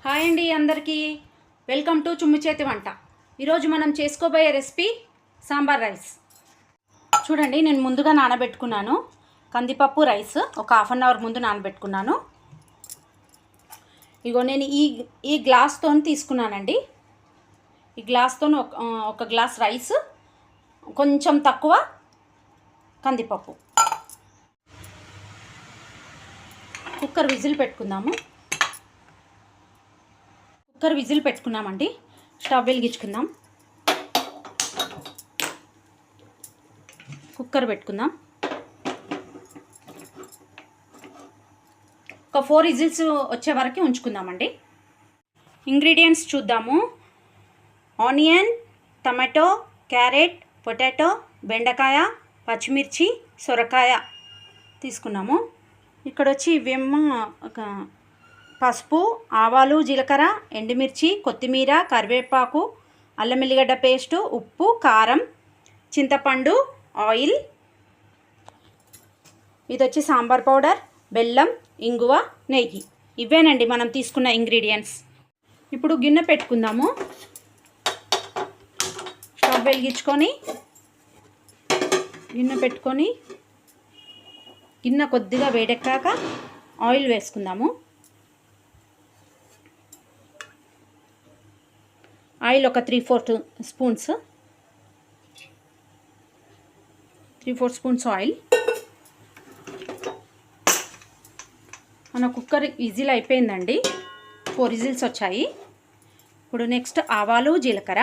Hi అండి అందరికీ welcome to చుమ్మి చేతి వంట. ఈరోజు మనం చేసుకోబోయే రెసిపీ సాంబార్ రైస్. చూడండి, నేను ముందుగా నానబెట్టుకున్నాను కందిపప్పు రైస్. ఒక హాఫ్ అన్ అవర్ ముందు నానబెట్టుకున్నాను. ఇగో నేను ఈ గ్లాస్తో తీసుకున్నానండి. ఈ గ్లాస్తో ఒక గ్లాస్ రైస్, కొంచెం తక్కువ కందిపప్పు. కుక్కర్ విజిల్ పెట్టుకుందాము. కుక్కర్ విజిల్ పెట్టుకున్నామండి. స్టవ్ వెలిగించుకుందాం. కుక్కర్ పెట్టుకుందాం. ఒక 4 విజిల్స్ వచ్చే వరకు ఉంచుకుందామండి. ఇంగ్రీడియంట్స్ చూద్దాము. ఆనియన్, టమాటో, క్యారెట్, పొటాటో, బెండకాయ, పచ్చిమిర్చి, సొరకాయ తీసుకున్నాము. ఇక్కడ వచ్చి ఇవేమో పసుపు, ఆవాలు, జీలకర్ర, ఎండుమిర్చి, కొత్తిమీర, కరివేపాకు, అల్లం ఎల్లిగడ్డ పేస్టు, ఉప్పు, కారం, చింతపండు, ఆయిల్. ఇది వచ్చి సాంబార్ పౌడర్, బెల్లం, ఇంగువ, నెయ్యి. ఇవేనండి మనం తీసుకున్న ఇంగ్రీడియంట్స్. ఇప్పుడు గిన్నె పెట్టుకుందాము. స్టవ్ వెలిగించుకొని గిన్నె కొద్దిగా వేడెక్కాక ఆయిల్ వేసుకుందాము. ఆయిల్ ఒక 3-4 స్పూన్స్ ఆయిల్. మన కుక్కర్ విజిల్ అయిపోయిందండి. 4 విజిల్స్ వచ్చాయి. ఇప్పుడు నెక్స్ట్ ఆవాలు, జీలకర్ర.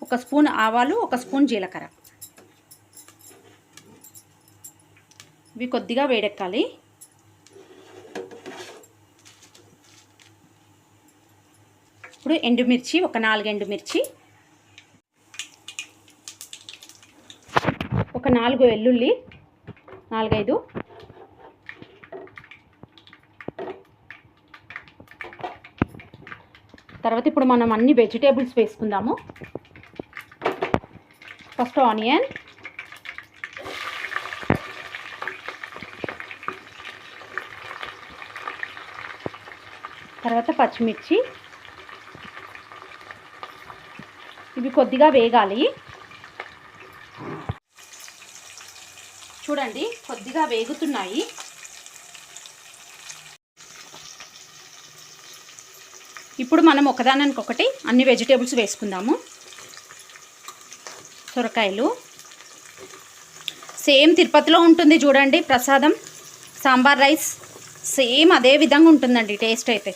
ఒక స్పూన్ ఆవాలు, ఒక స్పూన్ జీలకర్ర. ఇవి కొద్దిగా వేడెక్కాలి. ఇప్పుడు ఎండుమిర్చి, ఒక 4 ఎండుమిర్చి, ఒక 4 వెల్లుల్లి, 4-5. తర్వాత ఇప్పుడు మనం అన్ని వెజిటేబుల్స్ వేసుకుందాము. ఫస్ట్ ఆనియన్, తర్వాత పచ్చిమిర్చి. ఇవి కొద్దిగా వేగాలి. చూడండి, కొద్దిగా వేగుతున్నాయి. ఇప్పుడు మనం ఒకదానికొకటి అన్ని వెజిటేబుల్స్ వేసుకుందాము. సొరకాయలు సేమ్ తిరుపతిలో ఉంటుంది చూడండి ప్రసాదం, సాంబార్ రైస్ సేమ్ అదే విధంగా ఉంటుందండి. టేస్ట్ అయితే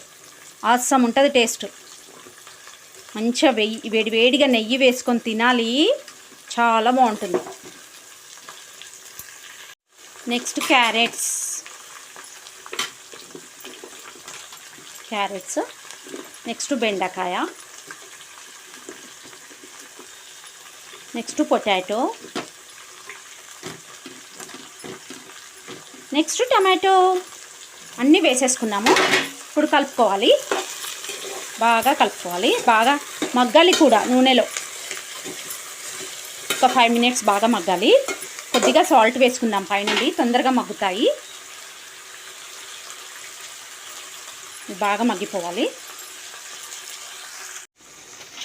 ఆసమ్ ఉంటుంది. టేస్ట్ మంచిగా వేడివేడిగా నెయ్యి వేసుకొని తినాలి, చాలా బాగుంటుంది. Next carrots. నెక్స్ట్ బెండకాయ, నెక్స్ట్ పొటాటో, నెక్స్ట్ టమాటో. అన్నీ వేసేసుకున్నాము. ఇప్పుడు కలుపుకోవాలి, బాగా కలుపుకోవాలి. బాగా మగ్గాలి కూడా నూనెలో. ఒక 5 మినిట్స్ బాగా మగ్గాలి. కొద్దిగా సాల్ట్ వేసుకుందాం పైనుండి, తొందరగా మగ్గుతాయి. బాగా మగ్గిపోవాలి.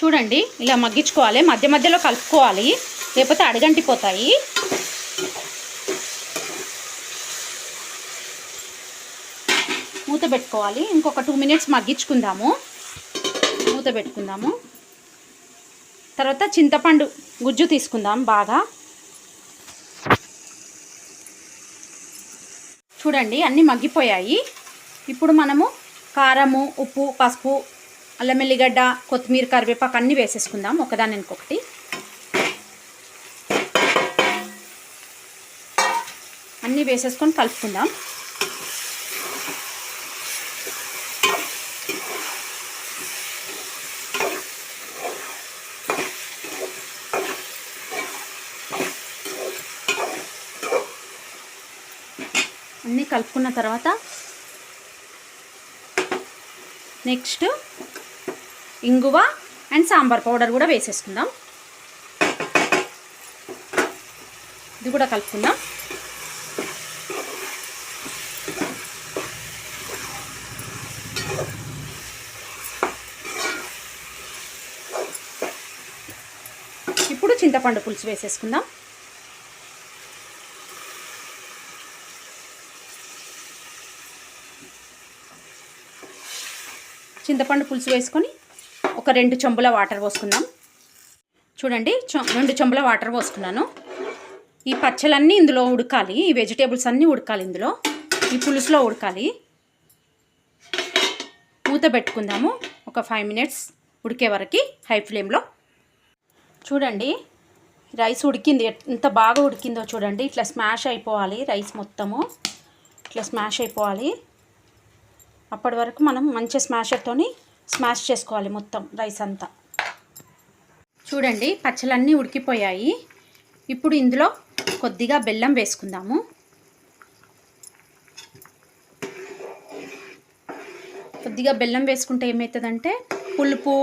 చూడండి, ఇలా మగ్గించుకోవాలి. మధ్య మధ్యలో కలుపుకోవాలి, లేకపోతే అడుగంటిపోతాయి. మూత పెట్టుకోవాలి. ఇంకొక 2 మినిట్స్ మగ్గించుకుందాము. మూత పెట్టుకుందాము. తర్వాత చింతపండు గుజ్జు తీసుకుందాం బాగా. చూడండి, అన్నీ మగ్గిపోయాయి. ఇప్పుడు మనము కారము, ఉప్పు, పసుపు, అల్లం ఎల్లిగడ్డ, కొత్తిమీర, కరివేపాకు అన్నీ వేసేసుకుందాం ఒకదాని ఇంకొకటి. అన్నీ వేసేసుకొని కలుపుకుందాం. అన్నీ కలుపుకున్న తర్వాత నెక్స్ట్ ఇంగువ అండ్ సాంబార్ పౌడర్ కూడా వేసేసుకుందాం. ఇది కూడా కలుపుకుందాం. ఇప్పుడు చింతపండు పులుసు వేసేసుకుందాం. చింతపండు పులుసు వేసుకొని ఒక 2 చెంబుల వాటర్ పోసుకుందాం. చూడండి 2 చెంబుల వాటర్ పోసుకున్నాను. ఈ పచ్చలన్నీ ఇందులో ఉడకాలి, ఈ వెజిటేబుల్స్ అన్నీ ఉడకాలి, ఇందులో ఈ పులుసులో ఉడకాలి. మూత పెట్టుకుందాము ఒక 5 మినిట్స్ ఉడికే వరకు హై ఫ్లేమ్లో. చూడండి రైస్ ఉడికింది, ఎంత బాగా ఉడికిందో చూడండి. ఇట్లా స్మాష్ అయిపోవాలి రైస్ మొత్తము, ఇట్లా స్మాష్ అయిపోవాలి. అప్పటి వరకు మనం మంచి స్మాషర్తోని స్మాష్ చేసుకోవాలి మొత్తం రైస్ అంతా. చూడండి పచ్చలన్నీ ఉడికిపోయాయి. ఇప్పుడు ఇందులో కొద్దిగా బెల్లం వేసుకుందాము. కొద్దిగా బెల్లం వేసుకుంటే ఏమవుతుందంటే పులుపు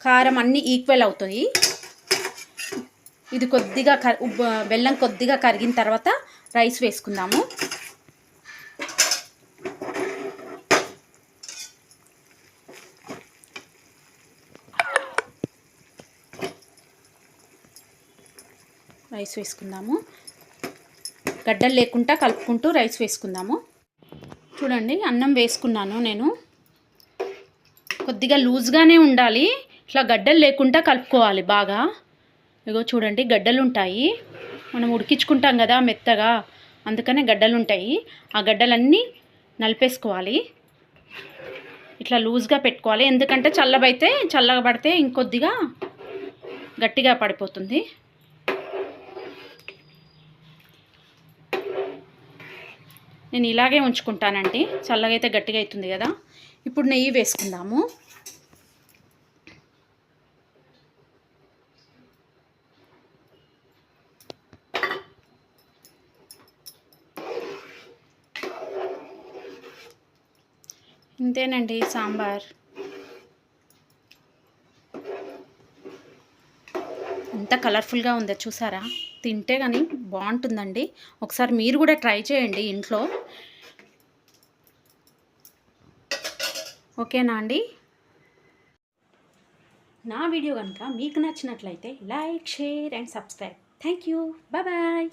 కారం అన్నీ ఈక్వల్ అవుతాయి. ఇది కొద్దిగా బెల్లం కొద్దిగా కరిగిన తర్వాత రైస్ వేసుకుందాము. రైస్ వేసుకుందాము. గడ్డలు లేకుండా కలుపుకుంటూ రైస్ వేసుకుందాము. చూడండి అన్నం వేసుకున్నాను నేను. కొద్దిగా లూజ్గానే ఉండాలి, ఇట్లా గడ్డలు లేకుండా కలుపుకోవాలి బాగా. ఇగో చూడండి గడ్డలు ఉంటాయి, మనం ఉడికించుకుంటాం కదా మెత్తగా, అందుకనే గడ్డలు ఉంటాయి. ఆ గడ్డలన్నీ నలిపేసుకోవాలి. ఇట్లా లూజ్గా పెట్టుకోవాలి, ఎందుకంటే చల్లగా పడితే ఇంకొద్దిగా గట్టిగా పడిపోతుంది. నేను ఇలాగే ఉంచుకుంటానండి, చల్లగా అయితే గట్టిగా అవుతుంది కదా. ఇప్పుడు నెయ్యి వేసుకుందాము. ఇంతేనండి సాంబార్. ఎంత కలర్ఫుల్గా ఉందో చూసారా, తింటే కానీ బాగుంటుందండి. ఒకసారి మీరు కూడా ట్రై చేయండి ఇంట్లో. ఓకేనా అండి? నా వీడియో కనుక మీకు నచ్చినట్లయితే like, share and subscribe. Thank you. Bye bye.